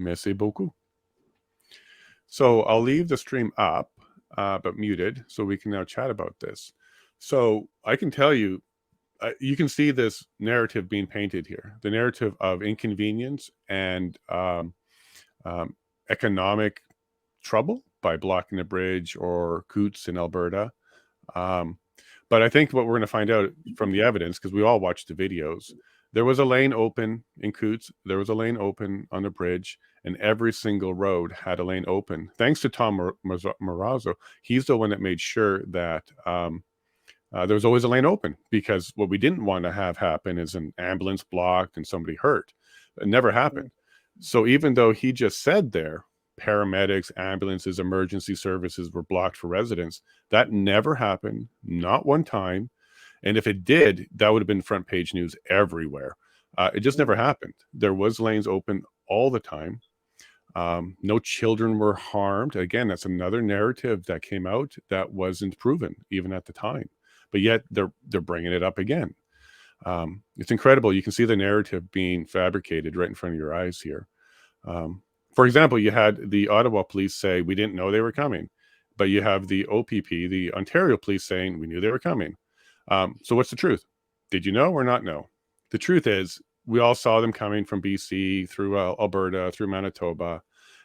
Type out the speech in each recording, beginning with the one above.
Merci beaucoup. So I'll leave the stream up, but muted, so we can now chat about this. So I can tell you, you can see this narrative being painted here, the narrative of inconvenience and economic trouble by blocking the bridge, or Coots in Alberta. But I think what we're going to find out from the evidence, because we all watched the videos, there was a lane open in Coots, there was a lane open on the bridge, and every single road had a lane open. Thanks to Tom Marazzo, he's the one that made sure that there was always a lane open, because what we didn't want to have happen is an ambulance blocked and somebody hurt. It never happened. So even though he just said there, paramedics, ambulances, emergency services were blocked for residents, that never happened, not one time. And if it did, that would have been front page news everywhere. It just never happened. There was lanes open all the time. No children were harmed. Again, that's another narrative that came out that wasn't proven even at the time. But yet they're bringing it up again. It's incredible. You can see the narrative being fabricated right in front of your eyes here. For example, you had the Ottawa police say, we didn't know they were coming. But you have the OPP, the Ontario police, saying, we knew they were coming. So what's the truth? Did you know or not know? The truth is, we all saw them coming from BC, through Alberta, through Manitoba.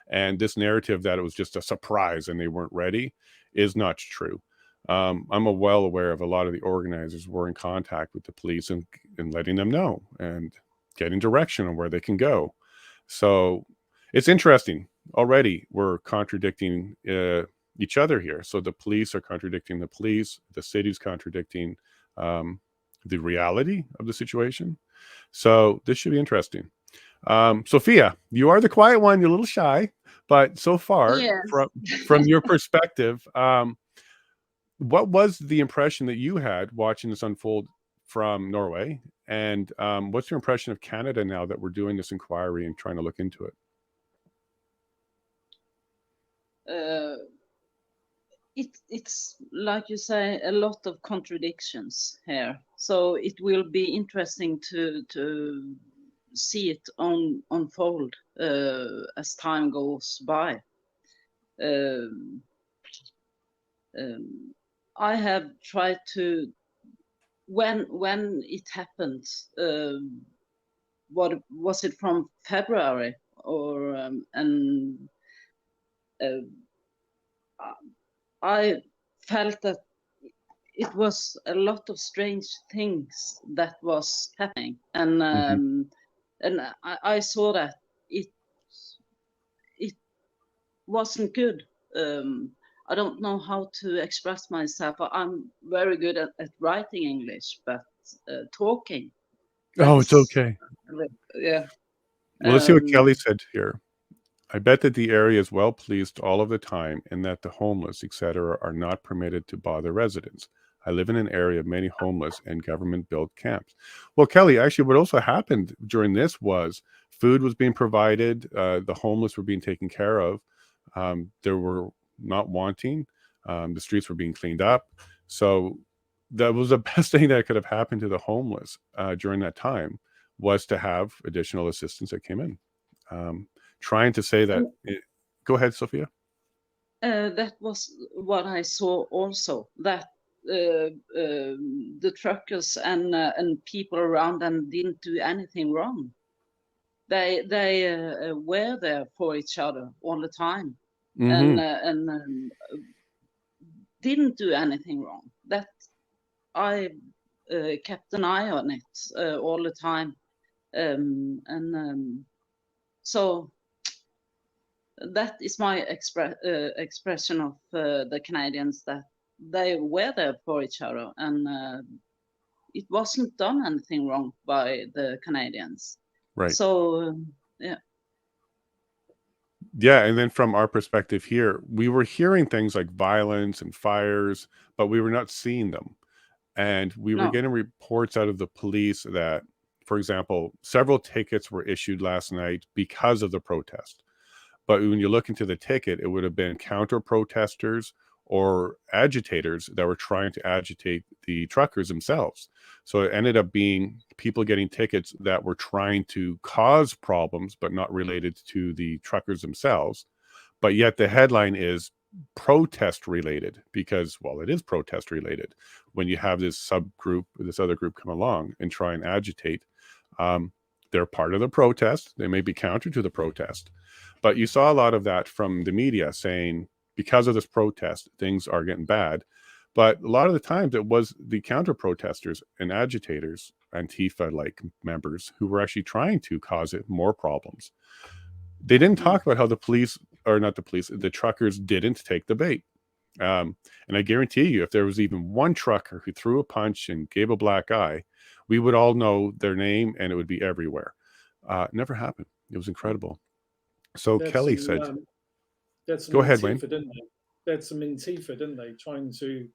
And this narrative that it was just a surprise and they weren't ready is not true. I'm well aware of a lot of the organizers were in contact with the police and letting them know and getting direction on where they can go. So it's interesting. Already we're contradicting each other here. So the police are contradicting the police. The city's contradicting the reality of the situation. So this should be interesting. Sophia, you are the quiet one. You're a little shy, but so far, Yes. from your perspective, what was the impression that you had watching this unfold from Norway? And what's your impression of Canada now that we're doing this inquiry and trying to look into it? It's like you say, a lot of contradictions here. So it will be interesting to see it unfold as time goes by. I have tried to, when it happened, what was it, from February, or I felt that it was a lot of strange things that was happening, and I saw that it wasn't good. I don't know how to express myself. I'm very good at writing English, but talking. Oh, it's okay. Yeah. Well, let's see what Kelly said here. I bet that the area is well pleased all of the time, and that the homeless, etc., are not permitted to bother residents. I live in an area of many homeless and government-built camps. Well, Kelly, actually, what also happened during this was food was being provided. The homeless were being taken care of. There were not wanting. The streets were being cleaned up. So that was the best thing that could have happened to the homeless during that time, was to have additional assistance that came in. Trying to say that. Go ahead, Sophia. That was what I saw also, that the truckers and people around them didn't do anything wrong. They were there for each other all the time, and didn't do anything wrong. That I kept an eye on it all the time, so that is my expression of the Canadians, that they were there for each other, and it wasn't done anything wrong by the Canadians. Right. So yeah. Yeah, and then from our perspective here, we were hearing things like violence and fires, but we were not seeing them. And we were getting reports out of the police that, for example, several tickets were issued last night because of the protest. But when you look into the ticket, it would have been counter protesters or agitators that were trying to agitate the truckers themselves. So it ended up being people getting tickets that were trying to cause problems, but not related to the truckers themselves. But yet the headline is protest related because, well, it is protest related when you have this subgroup, this other group come along and try and agitate. They're part of the protest. They may be counter to the protest. But you saw a lot of that from the media saying, because of this protest, things are getting bad. But a lot of the times it was the counter protesters and agitators, Antifa-like members, who were actually trying to cause it more problems. They didn't talk about how the police, or not the police, the truckers didn't take the bait. And I guarantee you, if there was even one trucker who threw a punch and gave a black eye, we would all know their name and it would be everywhere. Never happened. It was incredible. So That's Kelly some, said, that's some go ahead, Antifa, Wayne. didn't they? That's some Antifa, didn't they? Trying to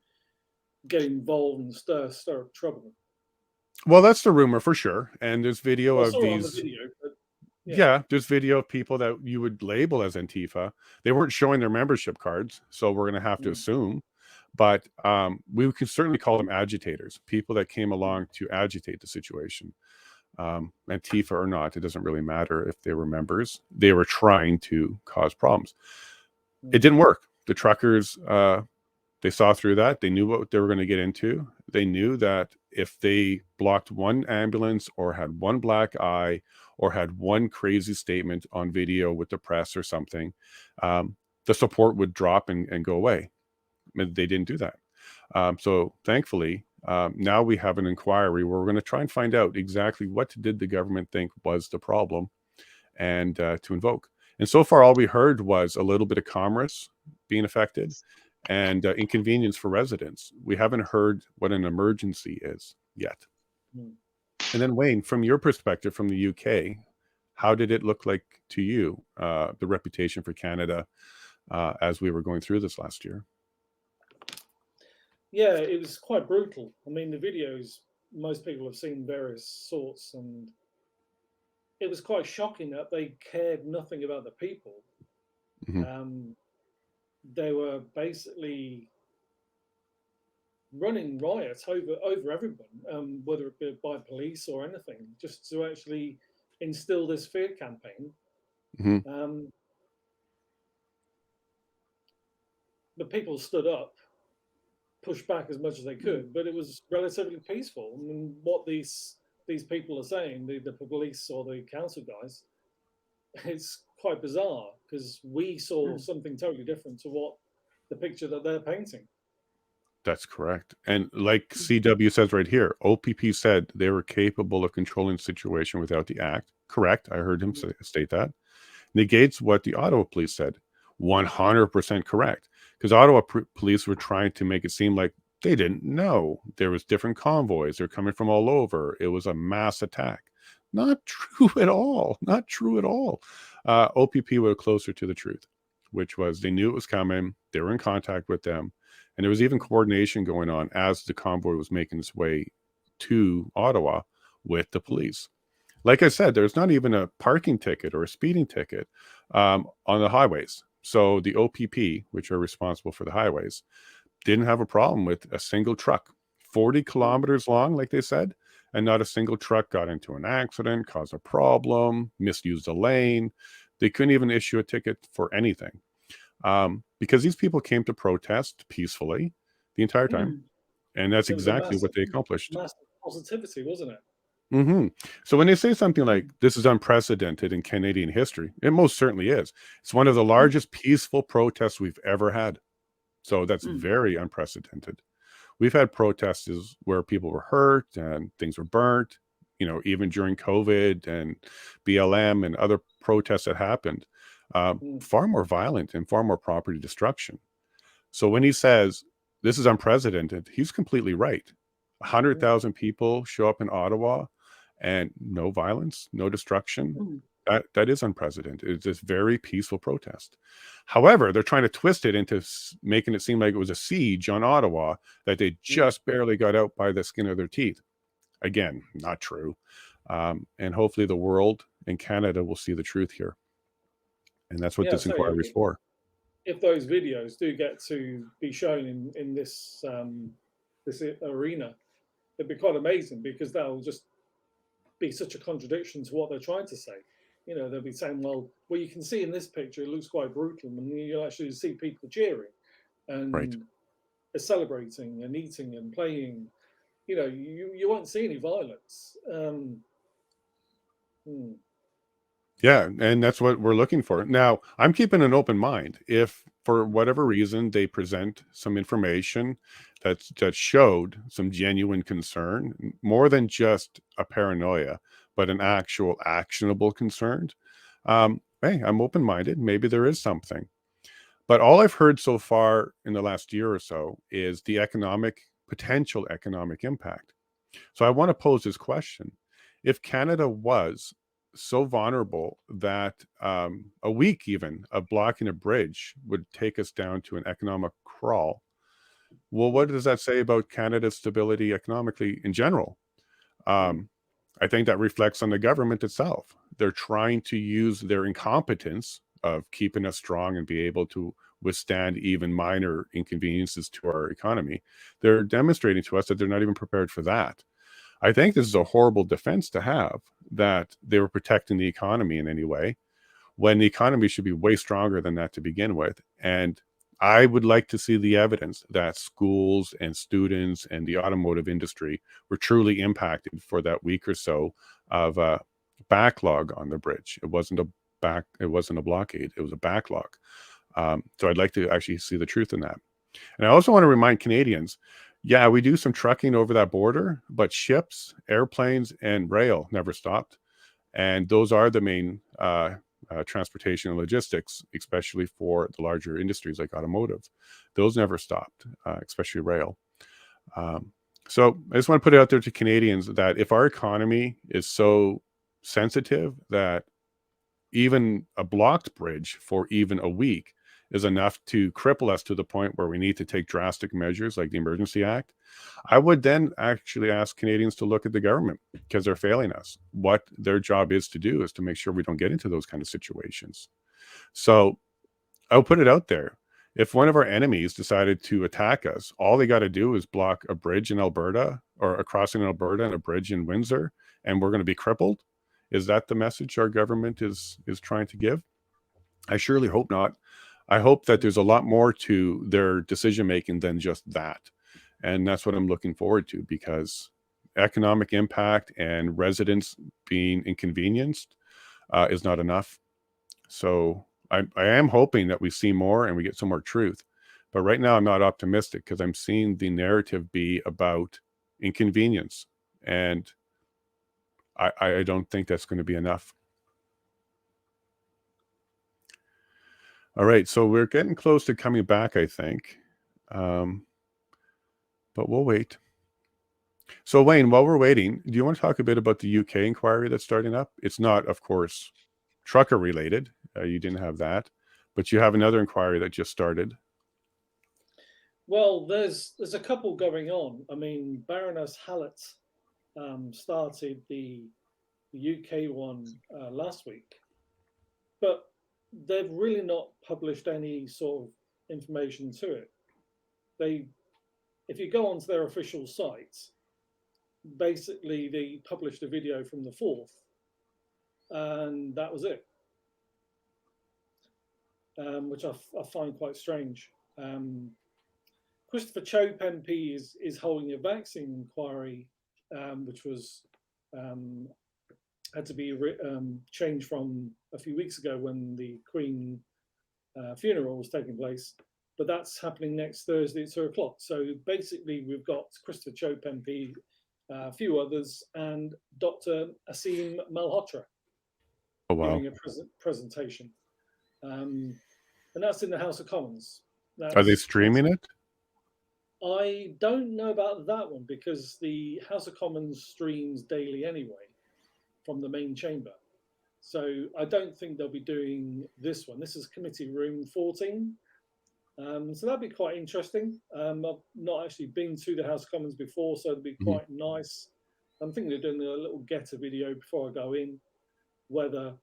get involved and stir up trouble. Well, that's the rumor for sure. And there's video Well, I of saw it on the these. video, but Yeah, there's video of people that you would label as Antifa. They weren't showing their membership cards, so we're going to have to assume. But we can certainly call them agitators, people that came along to agitate the situation. Antifa or not, it doesn't really matter if they were members. They were trying to cause problems. It didn't work. The truckers, they saw through that. They knew what they were going to get into. They knew that if they blocked one ambulance or had one black eye or had one crazy statement on video with the press or something, the support would drop and go away. They didn't do that. So thankfully, now we have an inquiry where we're going to try and find out exactly what did the government think was the problem and to invoke. And so far, all we heard was a little bit of commerce being affected and inconvenience for residents. We haven't heard what an emergency is yet. And then Wayne, from your perspective from the UK, how did it look like to you, the reputation for Canada as we were going through this last year? yeah, it was quite brutal. I mean, the videos, most people have seen various sorts, and it was quite shocking that they cared nothing about the people. They were basically running riots over everyone, whether it be by police or anything, just to actually instill this fear campaign. The people stood up, pushed back as much as they could, but it was relatively peaceful. I mean, what these people are saying, the police or the council guys, it's quite bizarre because we saw something totally different to what the picture that they're painting. That's correct. And like CW says right here, OPP said they were capable of controlling the situation without the act. Correct. I heard him state that. Negates what the Ottawa police said. 100% correct. Because Ottawa police were trying to make it seem like they didn't know. There was different convoys. They're coming from all over. It was a mass attack. Not true at all. Not true at all. OPP were closer to the truth, which was they knew it was coming. They were in contact with them. And there was even coordination going on as the convoy was making its way to Ottawa with the police. Like I said, there's not even a parking ticket or a speeding ticket on the highways. So the OPP, which are responsible for the highways, didn't have a problem with a single truck, 40 kilometers long, like they said, and not a single truck got into an accident, caused a problem, misused a lane. They couldn't even issue a ticket for anything because these people came to protest peacefully the entire time. And that's exactly what they accomplished. Massive positivity, wasn't it? So when they say something like this is unprecedented in Canadian history, it most certainly is. It's one of the largest peaceful protests we've ever had. So that's very unprecedented. We've had protests where people were hurt and things were burnt, you know, even during COVID and BLM and other protests that happened, far more violent and far more property destruction. So when he says this is unprecedented, he's completely right. 100,000 people show up in Ottawa and no violence, no destruction. That is unprecedented. It's this very peaceful protest. However, they're trying to twist it into making it seem like it was a siege on Ottawa that they just barely got out by the skin of their teeth. Again, not true. And hopefully the world and Canada will see the truth here. And that's what this inquiry is for. if those videos do get to be shown in this this arena, it'd be quite amazing, because that'll just be such a contradiction to what they're trying to say. You know, they'll be saying, well, you can see in this picture it looks quite brutal, and you'll actually see people cheering and celebrating and eating and playing. You know, you won't see any violence. Yeah, and that's what we're looking for. Now, I'm keeping an open mind. If for whatever reason they present some information that showed some genuine concern, more than just a paranoia, but an actual actionable concern, hey, I'm open-minded. Maybe there is something. But all I've heard so far in the last year or so is the potential economic impact. So I want to pose this question. If Canada was so vulnerable that a week even of blocking a bridge would take us down to an economic crawl, well, what does that say about Canada's stability economically in general? I think that reflects on the government itself. They're trying to use their incompetence of keeping us strong and be able to withstand even minor inconveniences to our economy. They're demonstrating to us that they're not even prepared for that. I think this is a horrible defense to have, that they were protecting the economy in any way, when the economy should be way stronger than that to begin with. And I would like to see the evidence that schools and students and the automotive industry were truly impacted for that week or so of a backlog on the bridge. It wasn't a blockade, it was a backlog. So I'd like to actually see the truth in that. And I also want to remind Canadians, yeah, we do some trucking over that border, but ships, airplanes, and rail never stopped. And those are the main transportation and logistics, especially for the larger industries like automotive. Those never stopped, especially rail. So I just want to put it out there to Canadians that if our economy is so sensitive that even a blocked bridge for even a week is enough to cripple us to the point where we need to take drastic measures like the Emergency Act, I would then actually ask Canadians to look at the government, because they're failing us. What their job is to do is to make sure we don't get into those kind of situations. So I'll put it out there. If one of our enemies decided to attack us, all they got to do is block a bridge in Alberta, or a crossing in Alberta and a bridge in Windsor, and we're going to be crippled. Is that the message our government is trying to give? I surely hope not. I hope that there's a lot more to their decision making than just that. And that's what I'm looking forward to, because economic impact and residents being inconvenienced is not enough. So I am hoping that we see more and we get some more truth. But right now I'm not optimistic, because I'm seeing the narrative be about inconvenience. And I don't think that's going to be enough. All right, so we're getting close to coming back, I think. But we'll wait. So Wayne, while we're waiting, do you want to talk a bit about the UK inquiry that's starting up? It's not, of course, trucker related. You didn't have that, but you have another inquiry that just started. Well, there's a couple going on. I mean, Baroness Hallett started the UK one last week, but they've really not published any sort of information to it. If you go onto their official site, basically they published a video from the 4th, and that was it, which I find quite strange. Christopher Chope MP is holding a vaccine inquiry, which was had to be changed from a few weeks ago when the Queen funeral was taking place, but that's happening next Thursday at 2 o'clock. So basically, we've got Christopher Chope MP, a few others, and Dr. Asim Malhotra giving a presentation, and that's in the House of Commons. Are they streaming it? I don't know about that one, because the House of Commons streams daily anyway from the main chamber. So I don't think they'll be doing this one. This is Committee Room 14. So that'd be quite interesting. I've not actually been to the House of Commons before, so it'd be quite nice. I'm thinking of doing a little getter video before I go in, whether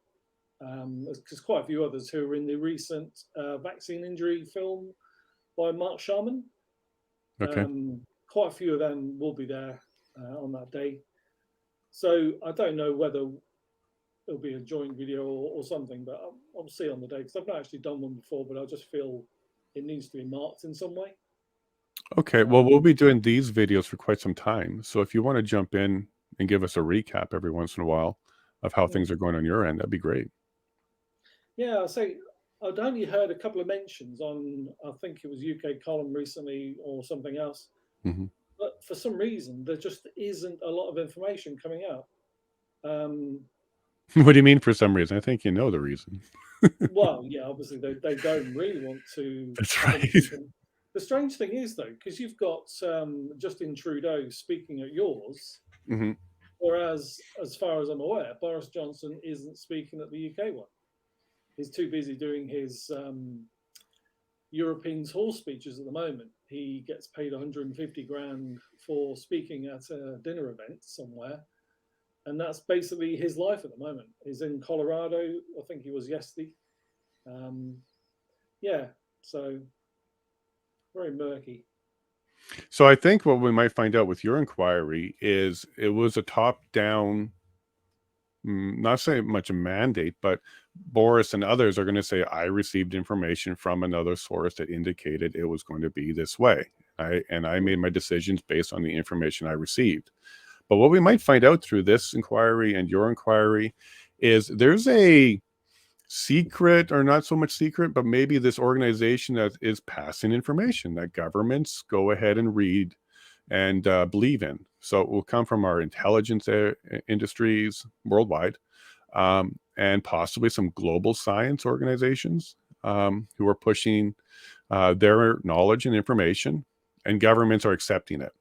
There's quite a few others who are in the recent vaccine injury film by Mark Sharman. Okay. Quite a few of them will be there on that day. So I don't know whether it'll be a joint video or something, but I'll see on the day, because I've not actually done one before, but I just feel it needs to be marked in some way. Okay. Well, we'll be doing these videos for quite some time. So if you want to jump in and give us a recap every once in a while of how things are going on your end, that'd be great. Yeah, I'll say I'd only heard a couple of mentions on, I think it was UK Column recently or something else. Mm-hmm. But for some reason, there just isn't a lot of information coming out. What do you mean for some reason? I think you know the reason. Well, yeah, obviously they don't really want to. That's right. The strange thing is, though, because you've got Justin Trudeau speaking at yours, Mm-hmm. whereas, as far as I'm aware, Boris Johnson isn't speaking at the UK one. He's too busy doing his Europeans Hall speeches at the moment. He gets paid 150 grand for speaking at a dinner event somewhere. And that's basically his life at the moment. He's in Colorado. I think he was yesterday. Yeah, so very murky. So I think what we might find out with your inquiry is it was a top-down, not say much a mandate, but Boris and others are going to say, I received information from another source that indicated it was going to be this way. And I made my decisions based on the information I received. But what we might find out through this inquiry and your inquiry is there's a secret, or not so much secret, but maybe this organization that is passing information that governments go ahead and read and believe in. So it will come from our intelligence industries worldwide, and possibly some global science organizations who are pushing their knowledge and information, and governments are accepting it.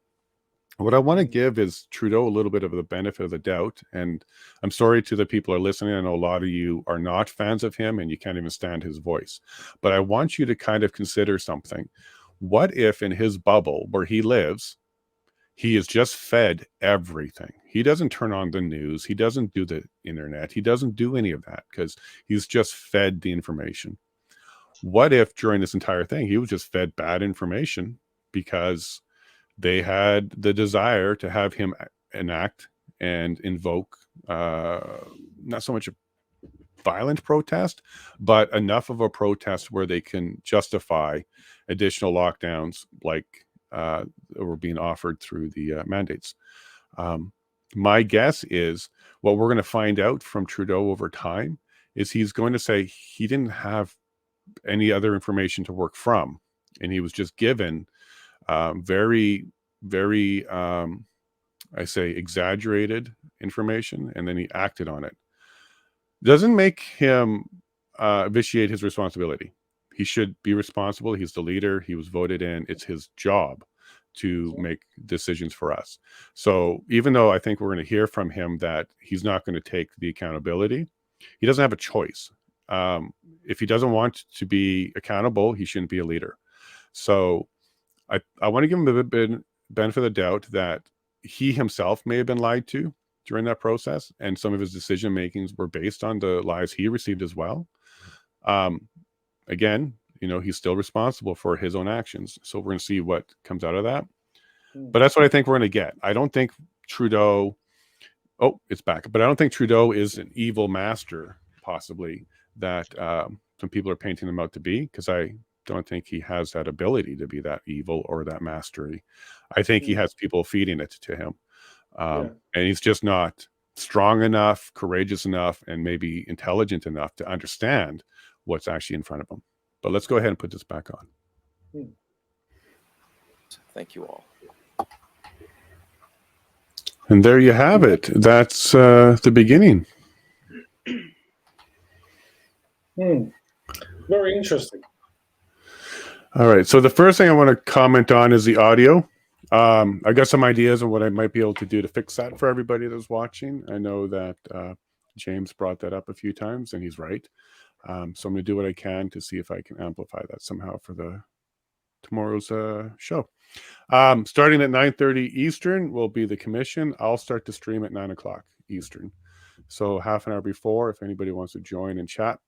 What I want to give is Trudeau a little bit of the benefit of the doubt. And I'm sorry to the people who are listening. I know a lot of you are not fans of him and you can't even stand his voice. But I want you to kind of consider something. What if in his bubble where he lives, he is just fed everything? He doesn't turn on the news. He doesn't do the internet. He doesn't do any of that because he's just fed the information. What if during this entire thing, he was just fed bad information because they had the desire to have him enact and invoke not so much a violent protest, but enough of a protest where they can justify additional lockdowns like were being offered through the mandates. My guess is what we're going to find out from Trudeau over time is he's going to say he didn't have any other information to work from, and he was just given very, very, I say, exaggerated information, and then he acted on it. Doesn't make him vitiate his responsibility. He should be responsible. He's the leader. He was voted in. It's his job to make decisions for us. So even though I think we're going to hear from him that he's not going to take the accountability, he doesn't have a choice. If he doesn't want to be accountable, he shouldn't be a leader. So I want to give him a bit benefit of the doubt that he himself may have been lied to during that process, and some of his decision makings were based on the lies he received as well. Again, he's still responsible for his own actions. So we're going to see what comes out of that. But that's what I think we're going to get. I don't think Trudeau, it's back. But I don't think Trudeau is an evil master, possibly, that some people are painting him out to be, because I don't think he has that ability to be that evil or that mastery. I think he has people feeding it to him. And he's just not strong enough, courageous enough, and maybe intelligent enough to understand what's actually in front of him. But let's go ahead and put this back on. Thank you all. And there you have it. That's the beginning. Very interesting. All right. So the first thing I want to comment on is the audio. I got some ideas on what I might be able to do to fix that for everybody that's watching. I know that James brought that up a few times, and he's right. So I'm going to do what I can to see if I can amplify that somehow for tomorrow's show. Starting at 9:30 Eastern will be the commission. I'll start to stream at 9 o'clock Eastern. So half an hour before, if anybody wants to join and chat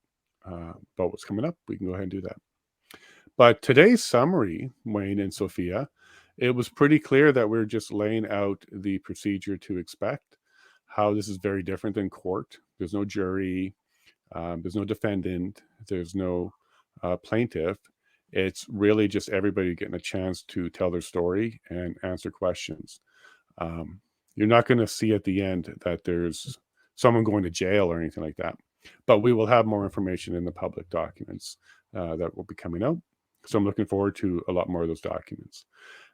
about what's coming up, we can go ahead and do that. But today's summary, Wayne and Sophia, it was pretty clear that we're just laying out the procedure to expect, how this is very different than court. There's no jury, there's no defendant, there's no plaintiff. It's really just everybody getting a chance to tell their story and answer questions. You're not going to see at the end that there's someone going to jail or anything like that, but we will have more information in the public documents that will be coming out. So I'm looking forward to a lot more of those documents.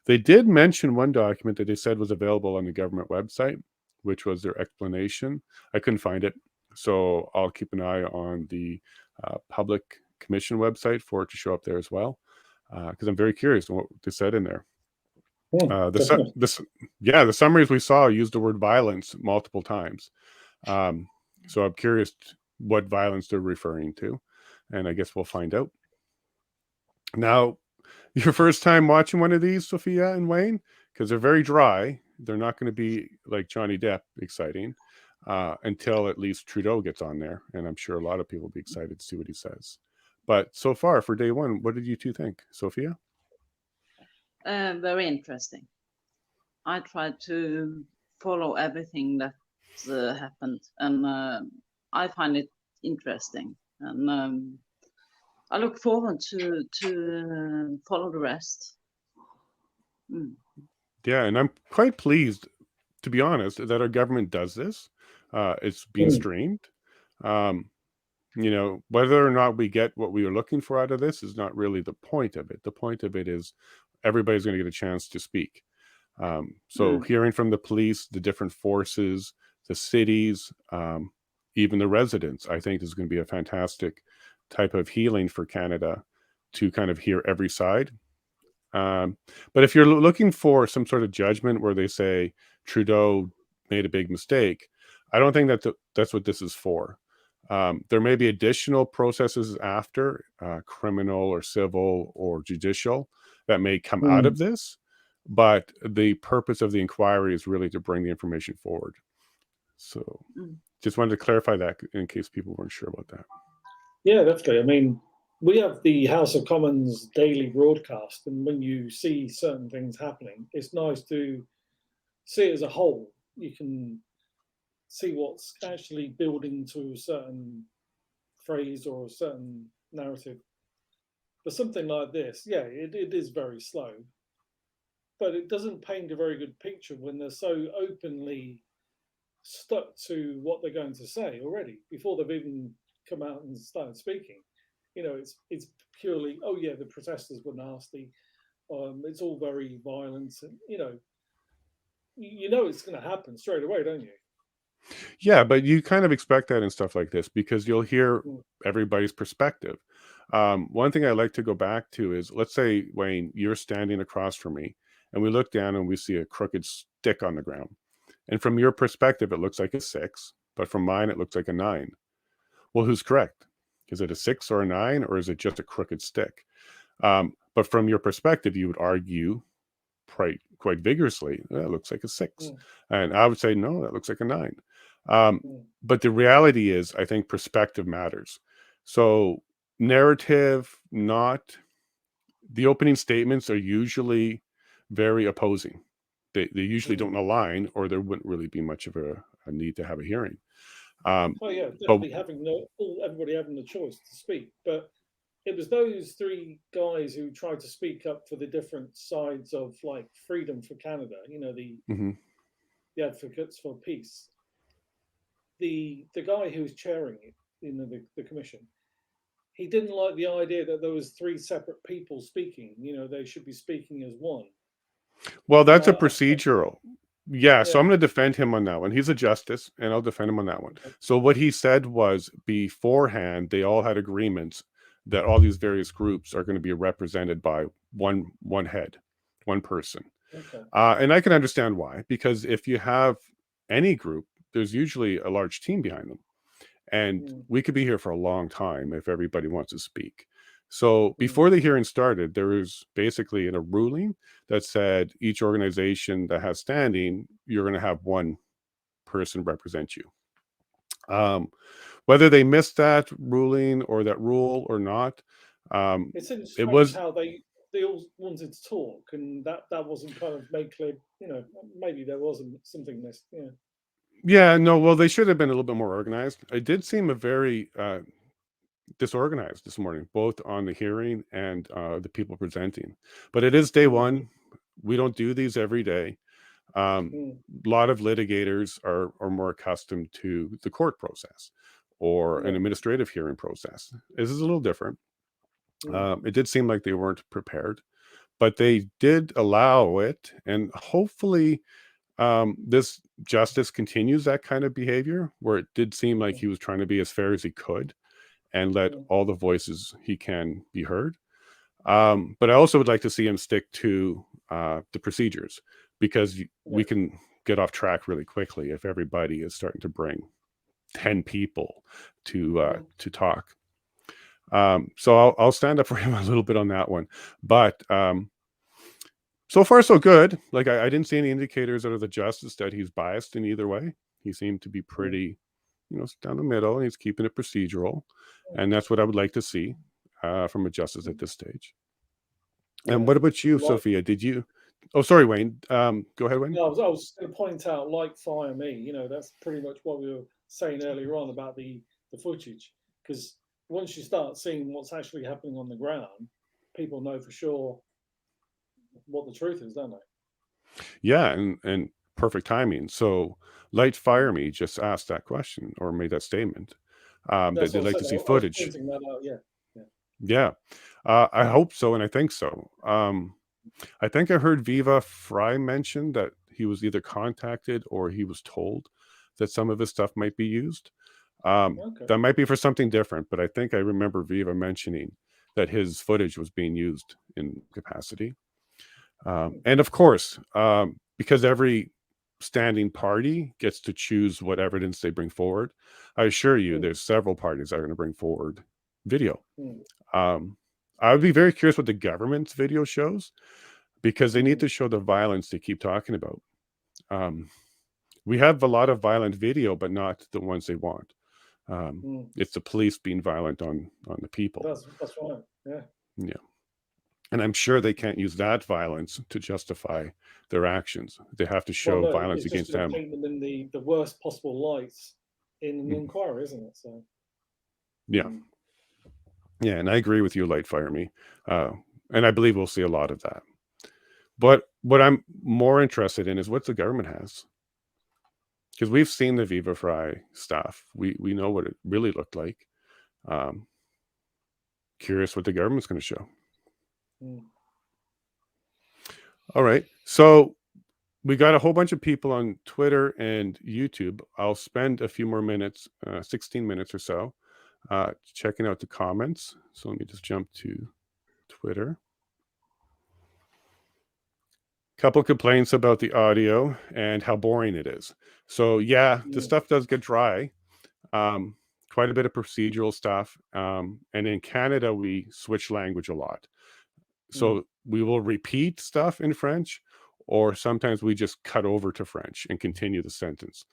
They did mention one document that they said was available on the government website, which was their explanation. I couldn't find it, so I'll keep an eye on the public commission website for it to show up there as well, because I'm very curious on what they said in there. The summaries we saw used the word violence multiple times. So I'm curious what violence they're referring to, and I guess we'll find out. Now, your first time watching one of these, Sophia and Wayne, because they're very dry. They're not going to be like Johnny Depp exciting until at least Trudeau gets on there, and I'm sure a lot of people will be excited to see what he says. But so far, for day one, what did you two think, Sophia? Very interesting. I tried to follow everything that happened, and I find it interesting, and I look forward to follow the rest. Yeah, and I'm quite pleased, to be honest, that our government does this. It's being streamed. Whether or not we get what we were looking for out of this is not really the point of it. The point of it is everybody's going to get a chance to speak. Hearing from the police, the different forces, the cities, even the residents, I think is going to be a fantastic type of healing for Canada to kind of hear every side. But if you're looking for some sort of judgment where they say Trudeau made a big mistake, I don't think that's what this is for. There may be additional processes after, criminal or civil or judicial, that may come out of this, but the purpose of the inquiry is really to bring the information forward. So just wanted to clarify that in case people weren't sure about that. Yeah, definitely. I mean, we have the House of Commons daily broadcast, and when you see certain things happening, it's nice to see it as a whole. You can see what's actually building to a certain phrase or a certain narrative. But something like this, yeah, it is very slow, but it doesn't paint a very good picture when they're so openly stuck to what they're going to say already before they've even come out and started speaking. It's purely, oh yeah, the protesters were nasty. It's all very violent, and it's going to happen straight away, don't you? Yeah, but you kind of expect that in stuff like this because you'll hear everybody's perspective. One thing I like to go back to is, let's say, Wayne, you're standing across from me, and we look down and we see a crooked stick on the ground. And from your perspective, it looks like a 6, but from mine, it looks like a 9. Well, who's correct? Is it a 6 or a 9, or is it just a crooked stick? But from your perspective, you would argue quite vigorously, that looks like a 6. And I would say, no, that looks like a 9. But the reality is, I think perspective matters. So narrative, not the opening statements, are usually very opposing. They usually don't align, or there wouldn't really be much of a need to have a hearing. Definitely everybody having the choice to speak. But it was those 3 guys who tried to speak up for the different sides of like freedom for Canada. The advocates for peace. The guy who was chairing it, the commission, he didn't like the idea that there was 3 separate people speaking. They should be speaking as one. Well, that's a procedural. Yeah, so I'm going to defend him on that one. He's a justice, and I'll defend him on that one. So what he said was, beforehand, they all had agreements that all these various groups are going to be represented by one head, one person. And I can understand why, because if you have any group, there's usually a large team behind them. And we could be here for a long time if everybody wants to speak. So before the hearing started, there was basically a ruling that said each organization that has standing, you're going to have one person represent you. Whether they missed that ruling or that rule or not, It seems it strange was how they all wanted to talk, and that wasn't kind of made clear. You know, maybe there wasn't something missed. Yeah. yeah, no, well, they should have been a little bit more organized. It did seem a very disorganized this morning, both on the hearing and the people presenting. But it is day one. We don't do these every day. A lot of litigators are more accustomed to the court process or an administrative hearing process. This is a little different. It did seem like they weren't prepared, but they did allow it, and hopefully this justice continues that kind of behavior, where it did seem like he was trying to be as fair as he could and let all the voices he can be heard. But I also would like to see him stick to the procedures, because we can get off track really quickly if everybody is starting to bring 10 people to talk. So I'll stand up for him a little bit on that one. But so far, so good. Like, I didn't see any indicators out of the justice that he's biased in either way. He seemed to be pretty, down the middle, and he's keeping it procedural. And that's what I would like to see from a justice at this stage. And what about you, Sophia? Did you? Oh, sorry, Wayne. Go ahead, Wayne. No, I was going to point out, like Fire Me, that's pretty much what we were saying earlier on about the footage. Because once you start seeing what's actually happening on the ground, people know for sure what the truth is, don't they? Yeah, and perfect timing. So Light Fire Me just asked that question or made that statement. That they'd like to see footage. That out, yeah. Yeah, I hope so, and I think so. I think I heard Viva Fry mention that he was either contacted or he was told that some of his stuff might be used. That might be for something different, but I think I remember Viva mentioning that his footage was being used in capacity. And of course, because every standing party gets to choose what evidence they bring forward, I assure you there's several parties that are going to bring forward video. I would be very curious what the government's video shows, because they need to show the violence they keep talking about. We have a lot of violent video, but not the ones they want. It's the police being violent on the people. That's right. Yeah. And I'm sure they can't use that violence to justify their actions. They have to show violence against them. Paint them in the worst possible lights in an inquiry, isn't it? So. Yeah. Yeah, and I agree with you, Light Fire Me. And I believe we'll see a lot of that. But what I'm more interested in is what the government has. Because we've seen the Viva Fry stuff. We know what it really looked like. Curious what the government's going to show. All right. So we got a whole bunch of people on Twitter and YouTube. I'll spend a few more minutes, 16 minutes or so, checking out the comments. So let me just jump to Twitter. Couple complaints about the audio and how boring it is. So yeah, the stuff does get dry. Quite a bit of procedural stuff. And in Canada, we switch language a lot. So we will repeat stuff in French, or sometimes we just cut over to French and continue the sentence.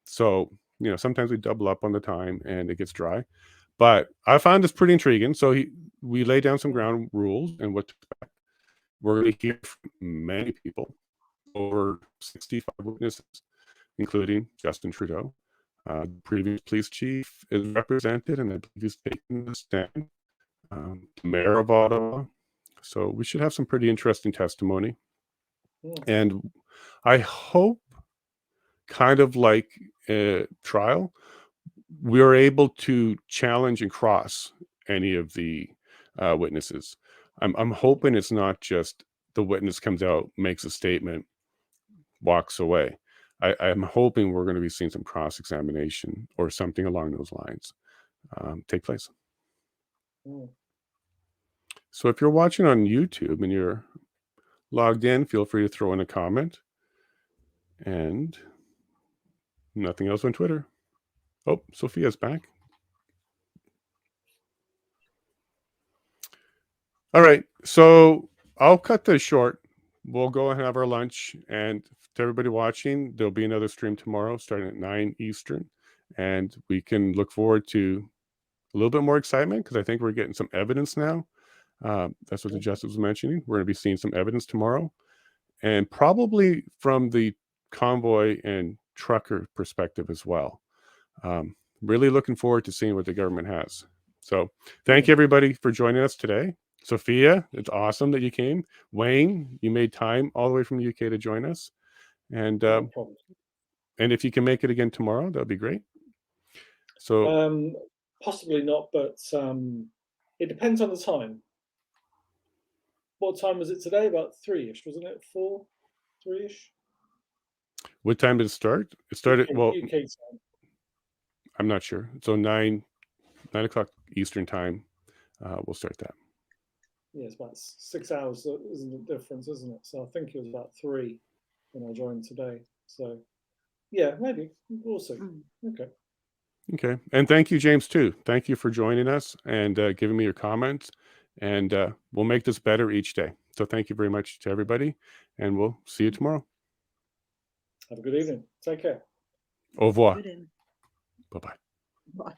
So, sometimes we double up on the time and it gets dry. But I found this pretty intriguing. So we lay down some ground rules and what to expect. We're going to hear from many people, over 65 witnesses, including Justin Trudeau. The previous police chief is represented, and I believe he's taking the stand. The mayor of Ottawa. So we should have some pretty interesting testimony. And I hope, kind of like a trial, we are able to challenge and cross any of the witnesses. I'm hoping it's not just the witness comes out, makes a statement, walks away. I'm hoping we're going to be seeing some cross-examination or something along those lines take place. So if you're watching on YouTube and you're logged in, feel free to throw in a comment. And nothing else on Twitter. Oh, Sophia's back. All right. So I'll cut this short we'll go and have our lunch. And to everybody watching, there'll be another stream tomorrow starting at 9 Eastern. And we can look forward to a little bit more excitement because I think we're getting some evidence now. That's what the justice was mentioning. We're going to be seeing some evidence tomorrow. And probably from the convoy and trucker perspective as well. Really looking forward to seeing what the government has. So thank you everybody for joining us today. Sophia, it's awesome that you came. Wayne, you made time all the way from the UK to join us. And No problem. and if you can make it again tomorrow, that'd be great. So possibly not, but it depends on the time. What time was it today? About 3-ish, wasn't it? 4, 3-ish. what time did it start? It started UK time. I'm not sure. So 9 o'clock Eastern time. We'll start that. Yeah, it's about 6 hours, isn't the difference, isn't it? So I think it was about 3 when I joined today. So yeah, maybe we'll see. Okay. And thank you, James, too. Thank you for joining us and giving me your comments. And we'll make this better each day. So thank you very much to everybody. And we'll see you tomorrow. Have a good evening. Take care. Au revoir. Bye-bye. Bye.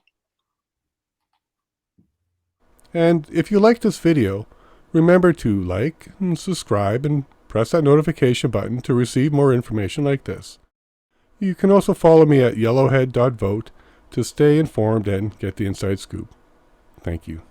And if you like this video, remember to like and subscribe and press that notification button to receive more information like this. You can also follow me at yellowhead.vote to stay informed and get the inside scoop. Thank you.